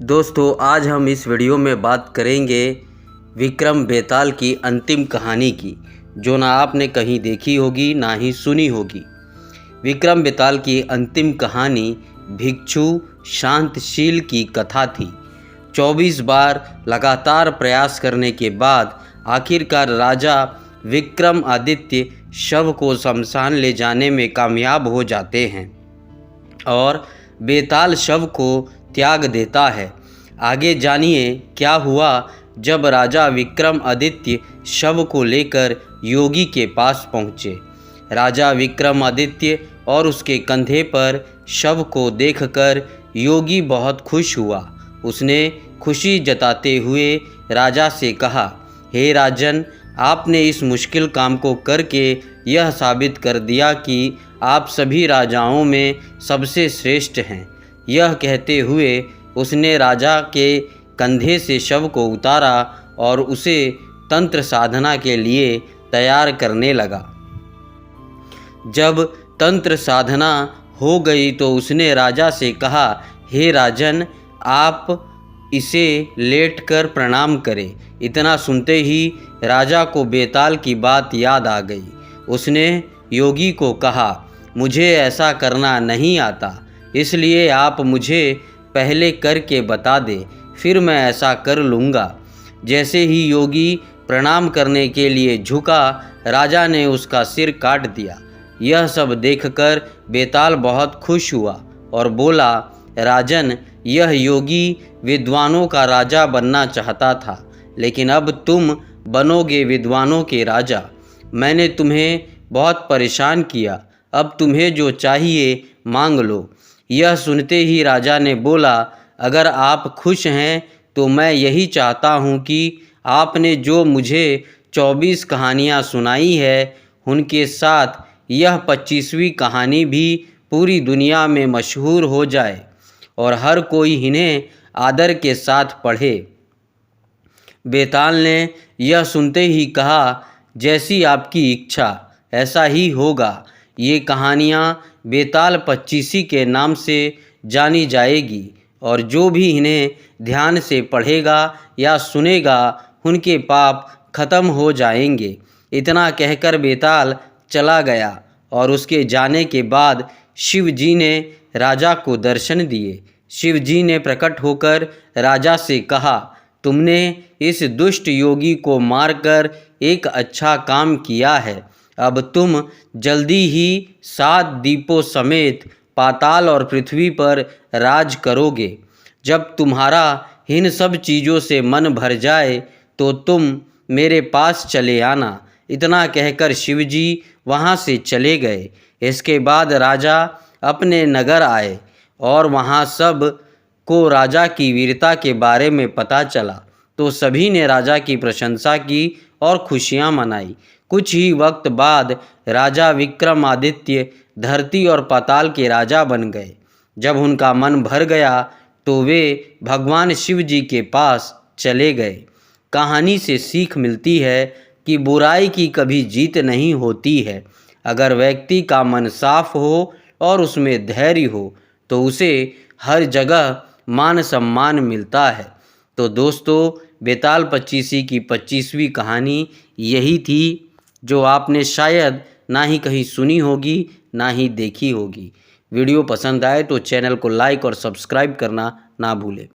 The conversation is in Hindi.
दोस्तों आज हम इस वीडियो में बात करेंगे विक्रम बेताल की अंतिम कहानी की, जो ना आपने कहीं देखी होगी ना ही सुनी होगी। विक्रम बेताल की अंतिम कहानी भिक्षु शांतशील की कथा थी। 24 बार लगातार प्रयास करने के बाद आखिरकार राजा विक्रमादित्य शव को शमशान ले जाने में कामयाब हो जाते हैं और बेताल शव को त्याग देता है। आगे जानिए क्या हुआ जब राजा विक्रमादित्य शव को लेकर योगी के पास पहुँचे। राजा विक्रमादित्य और उसके कंधे पर शव को देखकर योगी बहुत खुश हुआ। उसने खुशी जताते हुए राजा से कहा, हे राजन, आपने इस मुश्किल काम को करके यह साबित कर दिया कि आप सभी राजाओं में सबसे श्रेष्ठ हैं। यह कहते हुए उसने राजा के कंधे से शव को उतारा और उसे तंत्र साधना के लिए तैयार करने लगा। जब तंत्र साधना हो गई तो उसने राजा से कहा, हे राजन, आप इसे लेटकर प्रणाम करें। इतना सुनते ही राजा को बेताल की बात याद आ गई। उसने योगी को कहा, मुझे ऐसा करना नहीं आता, इसलिए आप मुझे पहले करके बता दें, फिर मैं ऐसा कर लूँगा। जैसे ही योगी प्रणाम करने के लिए झुका, राजा ने उसका सिर काट दिया। यह सब देखकर बेताल बहुत खुश हुआ और बोला, राजन, यह योगी विद्वानों का राजा बनना चाहता था, लेकिन अब तुम बनोगे विद्वानों के राजा। मैंने तुम्हें बहुत परेशान किया, अब तुम्हें जो चाहिए मांग लो। यह सुनते ही राजा ने बोला, अगर आप खुश हैं तो मैं यही चाहता हूँ कि आपने जो मुझे 24 कहानियाँ सुनाई है, उनके साथ यह 25वीं कहानी भी पूरी दुनिया में मशहूर हो जाए और हर कोई इन्हें आदर के साथ पढ़े। बेताल ने यह सुनते ही कहा, जैसी आपकी इच्छा ऐसा ही होगा। ये कहानियाँ बेताल 25 के नाम से जानी जाएगी और जो भी इन्हें ध्यान से पढ़ेगा या सुनेगा उनके पाप खत्म हो जाएंगे। इतना कहकर बेताल चला गया और उसके जाने के बाद शिव जी ने राजा को दर्शन दिए। शिव जी ने प्रकट होकर राजा से कहा, तुमने इस दुष्ट योगी को मारकर एक अच्छा काम किया है। अब तुम जल्दी ही 7 दीपों समेत पाताल और पृथ्वी पर राज करोगे। जब तुम्हारा इन सब चीज़ों से मन भर जाए तो तुम मेरे पास चले आना। इतना कहकर शिवजी वहाँ से चले गए। इसके बाद राजा अपने नगर आए और वहाँ सब को राजा की वीरता के बारे में पता चला तो सभी ने राजा की प्रशंसा की और खुशियाँ मनाई। कुछ ही वक्त बाद राजा विक्रमादित्य धरती और पाताल के राजा बन गए। जब उनका मन भर गया तो वे भगवान शिव जी के पास चले गए। कहानी से सीख मिलती है कि बुराई की कभी जीत नहीं होती है। अगर व्यक्ति का मन साफ हो और उसमें धैर्य हो तो उसे हर जगह मान सम्मान मिलता है। तो दोस्तों, बेताल 25 की 25वीं कहानी यही थी, जो आपने शायद ना ही कहीं सुनी होगी ना ही देखी होगी। वीडियो पसंद आए तो चैनल को लाइक और सब्सक्राइब करना ना भूलें।